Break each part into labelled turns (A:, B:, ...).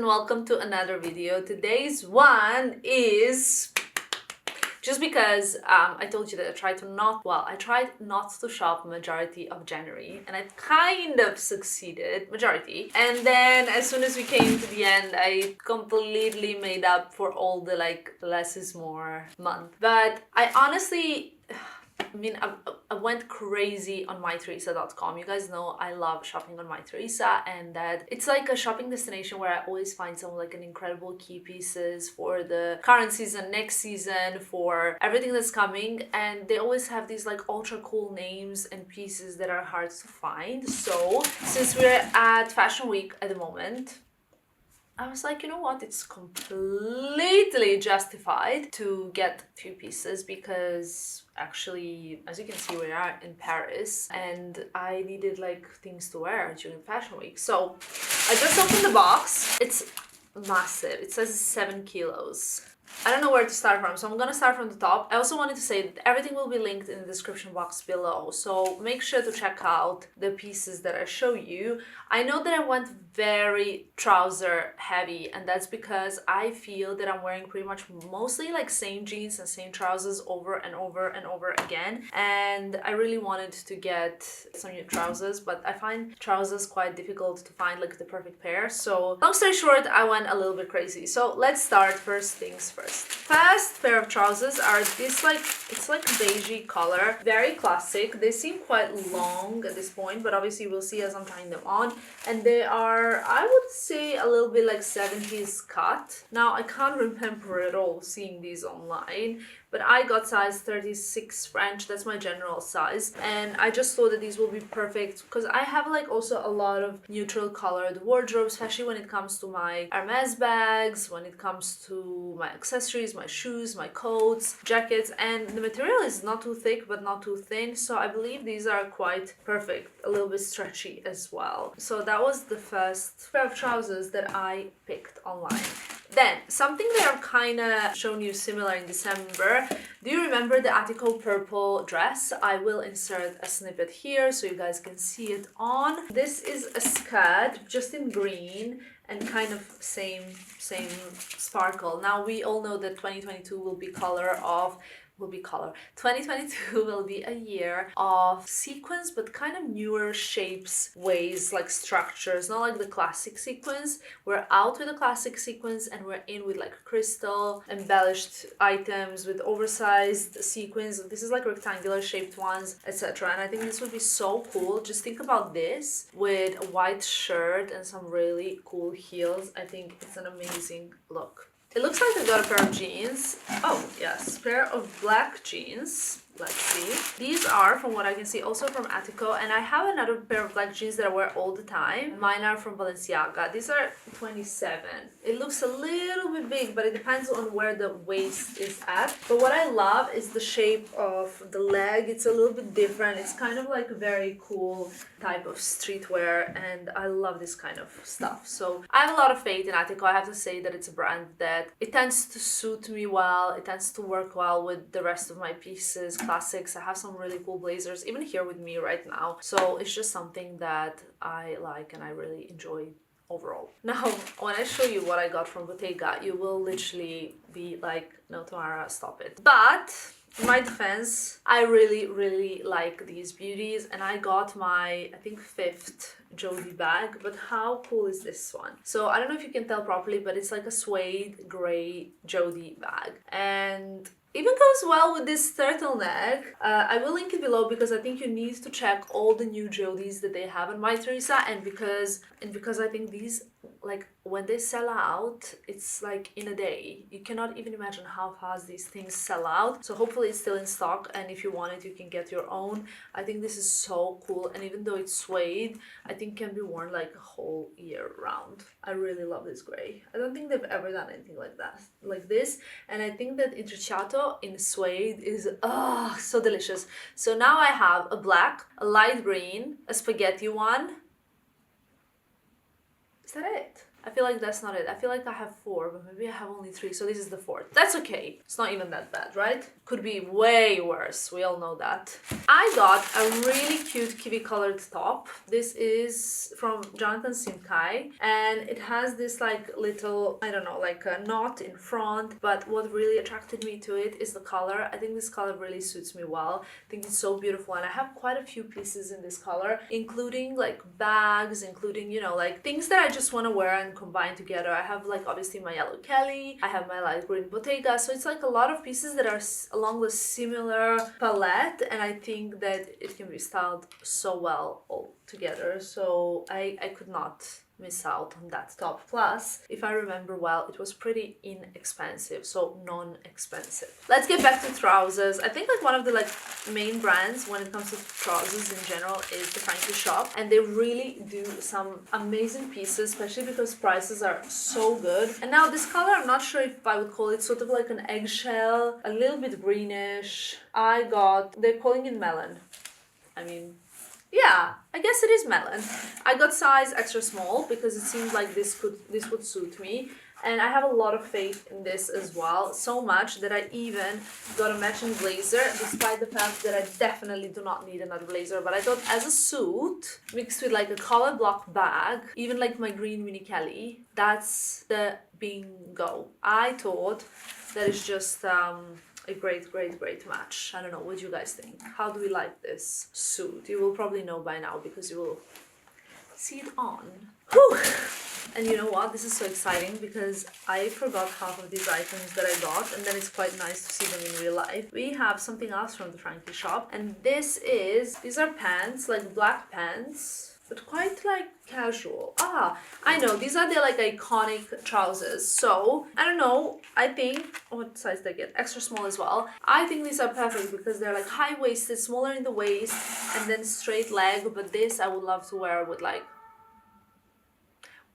A: welcome to another video. Today's one is just because I told you that I tried not to shop majority of January, and I kind of succeeded, majority. And then as soon as we came to the end, I completely made up for all the less is more month. But I honestly, I went crazy on Mytheresa.com. You guys know I love shopping on Mytheresa, and that it's like a shopping destination where I always find some an incredible key pieces for the current season, next season, for everything that's coming. And they always have these ultra cool names and pieces that are hard to find. So since we're at Fashion Week at the moment, I was like, you know what, it's completely justified to get a few pieces because actually, as you can see, we are in Paris and I needed things to wear during Fashion Week. So I just opened the box. It's massive. It says 7 kilos. I don't know where to start from, so I'm gonna start from the top. I also wanted to say that everything will be linked in the description box below, so make sure to check out the pieces that I show you. I know that I went very trouser heavy, and that's because I feel that I'm wearing pretty much mostly same jeans and same trousers over and over and over again, and I really wanted to get some new trousers, but I find trousers quite difficult to find the perfect pair. So long story short, I went a little bit crazy. So let's start first things first. First pair of trousers are this it's beigey color, very classic. They seem quite long at this point, but obviously we'll see as I'm trying them on. And they are, I would say, a little bit 70s cut. Now I can't remember at all seeing these online, but I got size 36 French. That's my general size, and I just thought that these will be perfect because I have also a lot of neutral colored wardrobe, especially when it comes to my Hermes bags, when it comes to my accessories, my shoes, my coats, jackets, and the material is not too thick but not too thin, so I believe these are quite perfect, a little bit stretchy as well. So that was the first pair of trousers that I picked online. Then, something that I've kind of shown you similar in December. Do you remember the Attico purple dress? I will insert a snippet here so you guys can see it on. This is a skirt, just in green, and kind of same sparkle. Now, we all know that 2022 will be 2022 will be a year of sequins, but kind of newer shapes, ways, structures, not the classic sequins. We're out with the classic sequins and we're in with crystal embellished items with oversized sequins. This is rectangular shaped ones, etc. And I think this would be so cool. Just think about this with a white shirt and some really cool heels. I think it's an amazing look. It looks like I got a pair of jeans. Oh, yes, pair of black jeans. Let's see. These are, from what I can see, also from Attico, and I have another pair of black jeans that I wear all the time. Mine are from Balenciaga. These are 27. It looks a little bit big, but it depends on where the waist is at. But what I love is the shape of the leg. It's a little bit different. It's kind of a very cool type of streetwear, and I love this kind of stuff. So I have a lot of faith in Attico. I have to say that it's a brand that it tends to suit me well. It tends to work well with the rest of my pieces, classics. I have some really cool blazers, even here with me right now. So it's just something that I like and I really enjoy overall. Now, when I show you what I got from Bottega, you will literally be like, no, Tamara, stop it. But in my defense, I really like these beauties, and I got my, I think, 5th Jodie bag. But how cool is this one? So I don't know if you can tell properly, but it's a suede gray Jodie bag, and even goes well with this turtleneck. I will link it below because I think you need to check all the new Jodies that they have on Mytheresa, and because I think these, when they sell out, it's in a day. You cannot even imagine how fast these things sell out. So hopefully it's still in stock, and if you want it, you can get your own. I think this is so cool, and even though it's suede, I think can be worn a whole year round. I really love this gray. I don't think they've ever done anything like this, and I think that intrecciato in suede is so delicious. So now I have a black, a light green, a spaghetti one. Is that it? I feel like that's not it. I feel like I have 4, but maybe I have only 3, so this is the 4th. That's okay. It's not even that bad, right? Could be way worse. We all know that. I got a really cute kiwi colored top. This is from Jonathan Simkai, and it has this like little, I don't know, like a knot in front, but what really attracted me to it is the color. I think this color really suits me well. I think it's so beautiful, and I have quite a few pieces in this color, including like bags, including, you know, like things that I just want to wear and combine together. I have like obviously my yellow Kelly, I have my light green Bottega, so it's like a lot of pieces that are along the similar palette, and I think that it can be styled so well all together, so I could not miss out on that top. Plus, if I remember well, it was pretty inexpensive, so non-expensive. Let's get back to trousers. I think like one of the like main brands when it comes to trousers in general is the Frankie Shop, and they really do some amazing pieces, especially because prices are so good. And now this color, I'm not sure if I would call it sort of like an eggshell, a little bit greenish. They're calling it melon. I mean, yeah, I guess it is melon. I got size extra small because it seemed like this would suit me. And I have a lot of faith in this as well, so much that I even got a matching blazer, despite the fact that I definitely do not need another blazer. But I thought as a suit, mixed with like a color block bag, even like my green mini Kelly, that's the bingo. I thought that is just a great match. I don't know, what do you guys think? How do we like this suit? You will probably know by now because you will see it on. Whew. And you know what? This is so exciting because I forgot half of these items that I got, and then it's quite nice to see them in real life. We have something else from the Frankie Shop, and these are pants, like black pants, but quite like casual. I know, these are the like iconic trousers. So I don't know, I think, what size did I get? Extra small as well. I think these are perfect because they're like high-waisted, smaller in the waist, and then straight leg. But this I would love to wear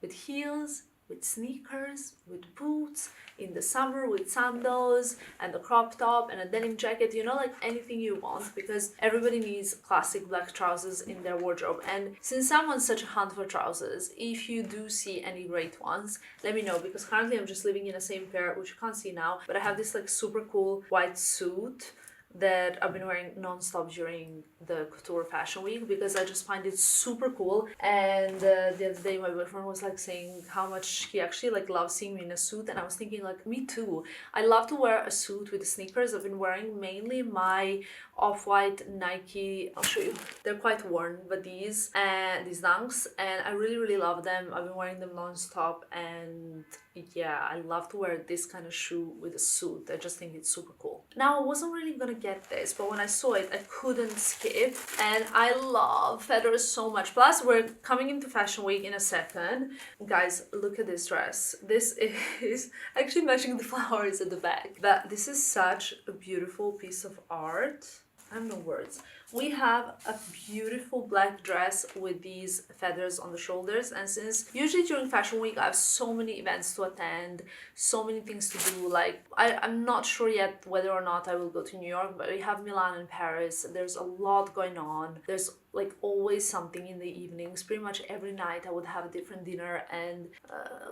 A: with heels, with sneakers, with boots, in the summer with sandals and a crop top and a denim jacket, you know, like anything you want, because everybody needs classic black trousers in their wardrobe. And since I'm on such a hunt for trousers, if you do see any great ones, let me know, because currently I'm just living in the same pair, which you can't see now, but I have this like super cool white suit that I've been wearing non-stop during the couture fashion week because I just find it super cool. And the other day my boyfriend was like saying how much he actually like loves seeing me in a suit, and I was thinking like, me too. I love to wear a suit with the sneakers. I've been wearing mainly my off-white Nike, I'll show you, they're quite worn, but these Dunks, and I really love them. I've been wearing them non-stop, and yeah, I love to wear this kind of shoe with a suit. I just think it's super cool. Now, I wasn't really gonna get this, but when I saw it, I couldn't skip, and I love feathers so much. Plus, we're coming into fashion week in a second. Guys, look at this dress. This is actually matching the flowers at the back, but this is such a beautiful piece of art. I have no words. We have a beautiful black dress with these feathers on the shoulders, and since usually during fashion week I have so many events to attend, so many things to do, like I'm not sure yet whether or not I will go to New York, but we have Milan and Paris. There's a lot going on. There's like always something in the evenings. Pretty much every night I would have a different dinner, and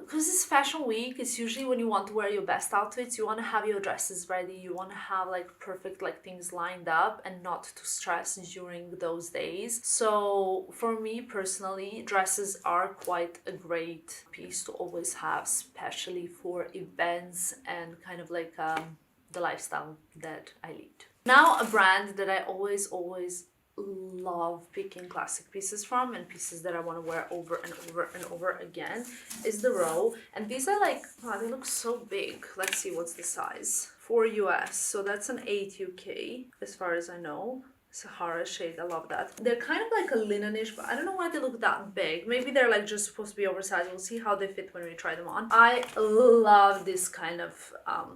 A: because it's fashion week, it's usually when you want to wear your best outfits, you want to have your dresses ready, you want to have like perfect like things lined up and not to stress during those days. So for me personally, dresses are quite a great piece to always have, especially for events and kind of like the lifestyle that I lead. Now, a brand that I always love picking classic pieces from, and pieces that I want to wear over and over again, is the Row. And these are like, wow, they look so big. Let's see, what's the size? 4 US, so that's an 8 UK as far as I know. Sahara shade, I love that. They're kind of like a linenish, but I don't know why they look that big. Maybe they're like just supposed to be oversized. We'll see how they fit when we try them on. I love this kind of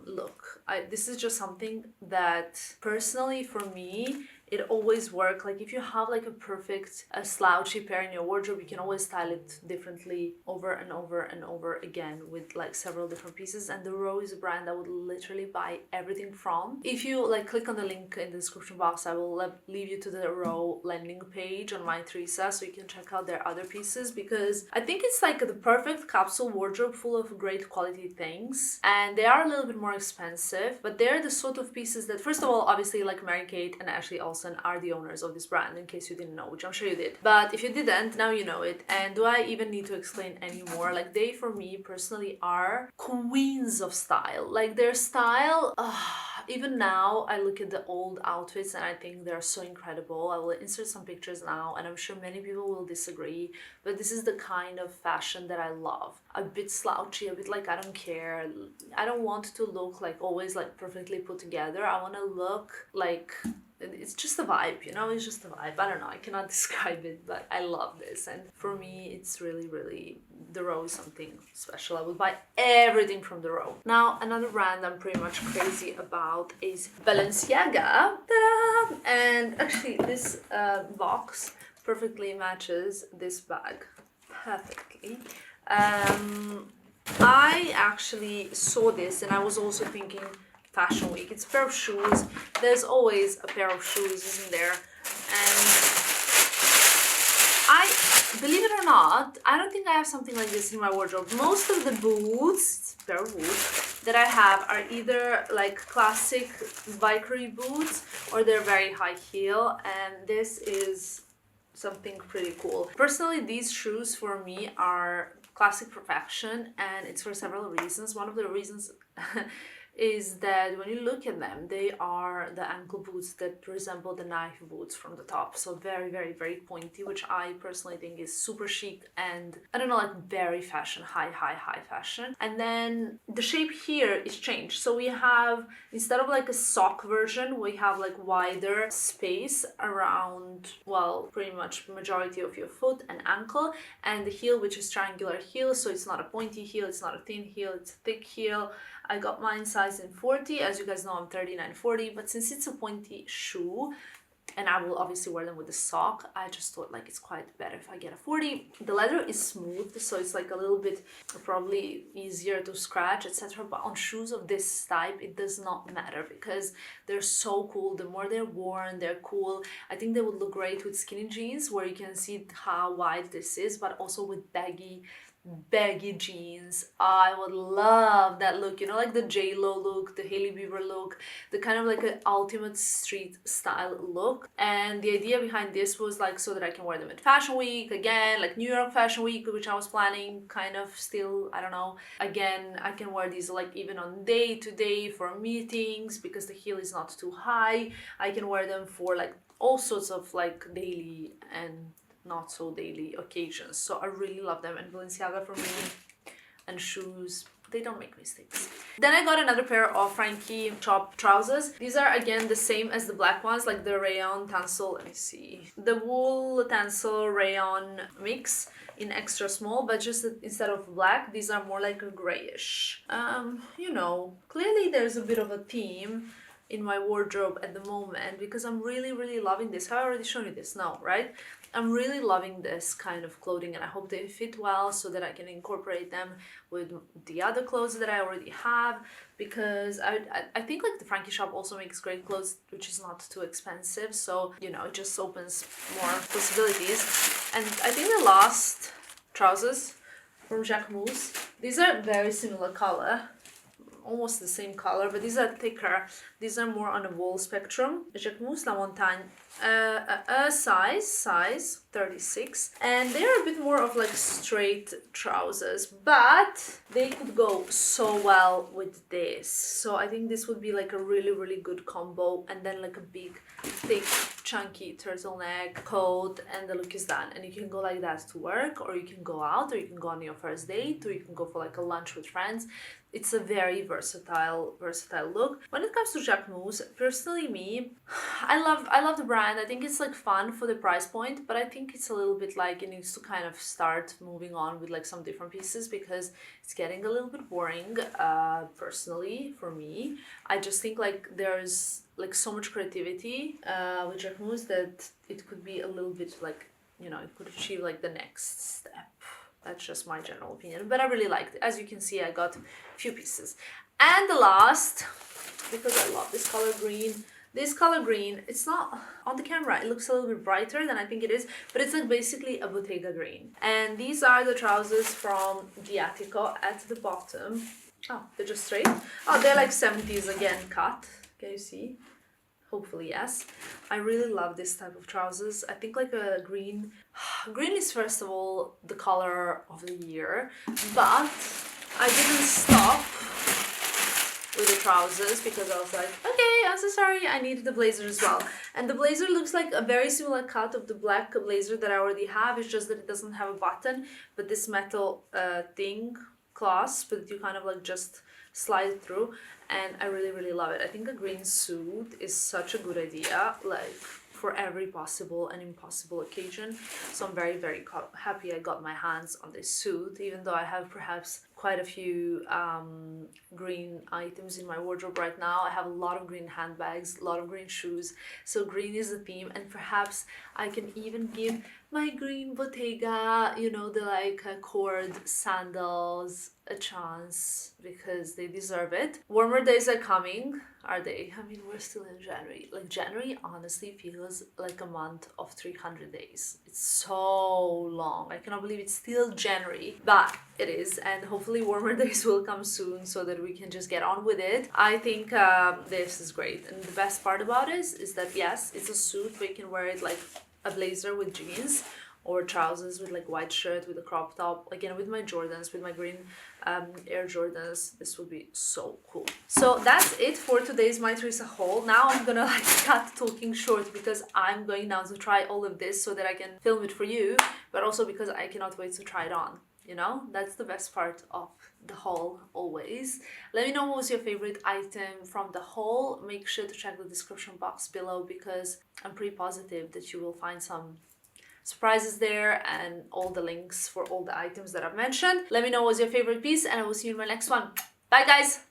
A: look. This is just something that personally for me it always works. Like if you have like a perfect slouchy pair in your wardrobe, you can always style it differently over and over and over again with like several different pieces. And the Row is a brand I would literally buy everything from. If you like click on the link in the description box, I will leave you to the Row landing page on Mytheresa so you can check out their other pieces, because I think it's like the perfect capsule wardrobe full of great quality things, and they are a little bit more expensive, but they're the sort of pieces that, first of all, obviously like Mary-Kate and Ashley Olsen are the owners of this brand, in case you didn't know, which I'm sure you did. But if you didn't, now you know it. And do I even need to explain anymore? Like they, for me personally, are queens of style. Like their style, even now I look at the old outfits and I think they're so incredible. I will insert some pictures now, and I'm sure many people will disagree, but this is the kind of fashion that I love. A bit slouchy, a bit like I don't care. I don't want to look like always like perfectly put together. I want to look like it's just a vibe, you know, it's just a vibe. I don't know, I cannot describe it, but I love this. And for me, it's really, really, the Row is something special. I would buy everything from the Row. Now, another brand I'm pretty much crazy about is Balenciaga. Ta-da! And actually, this box perfectly matches this bag perfectly. I actually saw this and I was also thinking Fashion Week. It's a pair of shoes. There's always a pair of shoes, isn't there? And I, believe it or not, I don't think I have something like this in my wardrobe. Most of the boots, pair of boots, that I have are either like classic bikery boots or they're very high heel, and this is something pretty cool. Personally, these shoes for me are classic perfection, and it's for several reasons. One of the reasons is that when you look at them, they are the ankle boots that resemble the knife boots from the top. So very, very, very pointy, which I personally think is super chic and, I don't know, like very fashion, high fashion. And then the shape here is changed. So we have, instead of like a sock version, we have like wider space around, well, pretty much majority of your foot and ankle, and the heel, which is triangular heel. So it's not a pointy heel, it's not a thin heel, it's a thick heel. I got mine size in 40. As you guys know, I'm 39-40, but since it's a pointy shoe, and I will obviously wear them with a sock, I just thought like it's quite better if I get a 40. The leather is smooth, so it's like a little bit probably easier to scratch, etc. But on shoes of this type, it does not matter because they're so cool. The more they're worn, they're cool. I think they would look great with skinny jeans, where you can see how wide this is, but also with baggy jeans. I would love that look, you know, like the J-Lo look, the Hailey Bieber look, the kind of like an ultimate street style look. And the idea behind this was like so that I can wear them at Fashion Week again, like New York Fashion Week, which I was planning kind of still, I don't know. Again, I can wear these like even on day to day for meetings because the heel is not too high. I can wear them for like all sorts of like daily and not so daily occasions. So I really love them, and Balenciaga for me and shoes, they don't make mistakes. Then I got another pair of Frankie Shop trousers. These are again the same as the black ones, like the rayon tencel, let me see, the wool tencel rayon mix in extra small, but just instead of black, these are more like a grayish. You know, clearly there's a bit of a theme in my wardrobe at the moment because I'm really, really loving this. Have I already shown you this? No, right? I'm really loving this kind of clothing, and I hope they fit well so that I can incorporate them with the other clothes that I already have, because I think like the Frankie Shop also makes great clothes, which is not too expensive. So, you know, it just opens more possibilities. And I think the last trousers from Jacquemus, these are very similar color, almost the same color, but these are thicker. These are more on a wool spectrum. Jacquemus La Montagne, size 36, and they're a bit more of like straight trousers, but they could go so well with this. So I think this would be like a really, really good combo, and then like a big, thick, chunky turtleneck coat, and the look is done. And you can go like that to work, or you can go out, or you can go on your first date, or you can go for like a lunch with friends. it's a very versatile look. When it comes to Jacquemus, personally me, I love the brand. I think it's like fun for the price point, but I think it's a little bit like it needs to kind of start moving on with like some different pieces because it's getting a little bit boring, personally for me. I just think like there's like so much creativity with Jacquemus that it could be a little bit like, you know, it could achieve like the next step. That's just my general opinion, but I really liked it. As you can see, I got a few pieces. And the last, because I love this color green. This color green, it's not on the camera, it looks a little bit brighter than I think it is, but it's like basically a Bottega green. And these are the trousers from the Attico at the bottom. Oh, they're just straight. Oh, they're like 70s again cut. Can you see? Hopefully, yes. I really love this type of trousers. I think like a green. Green is first of all the color of the year, but I didn't stop with the trousers because I was like, okay, I'm so sorry, I needed the blazer as well. And the blazer looks like a very similar cut of the black blazer that I already have. It's just that it doesn't have a button, but this metal thing, clasp, that you kind of like just slide it through. And I really love it. I think a green suit is such a good idea, like for every possible and impossible occasion. So I'm very happy I got my hands on this suit, even though I have perhaps quite a few green items in my wardrobe right now. I have a lot of green handbags, a lot of green shoes, so green is the theme, and perhaps I can even give my green Bottega, you know, the like cord sandals a chance because they deserve it. Warmer days are coming, are they? I mean, we're still in January. Like January honestly feels like a month of 300 days. It's so long. I cannot believe it's still January, but it is, and hopefully warmer days will come soon so that we can just get on with it. I think this is great, and the best part about it is that yes, it's a suit, but you can wear it like a blazer with jeans or trousers with like white shirt with a crop top. Again, with my Jordans, with my green Air Jordans, this will be so cool. So that's it for today's Mytheresa haul. Now I'm gonna like cut talking short because I'm going now to try all of this so that I can film it for you, but also because I cannot wait to try it on. You know, that's the best part of the haul always. Let me know what was your favorite item from the haul. Make sure to check the description box below because I'm pretty positive that you will find some surprises there and all the links for all the items that I've mentioned. Let me know what was your favorite piece and I will see you in my next one. Bye guys!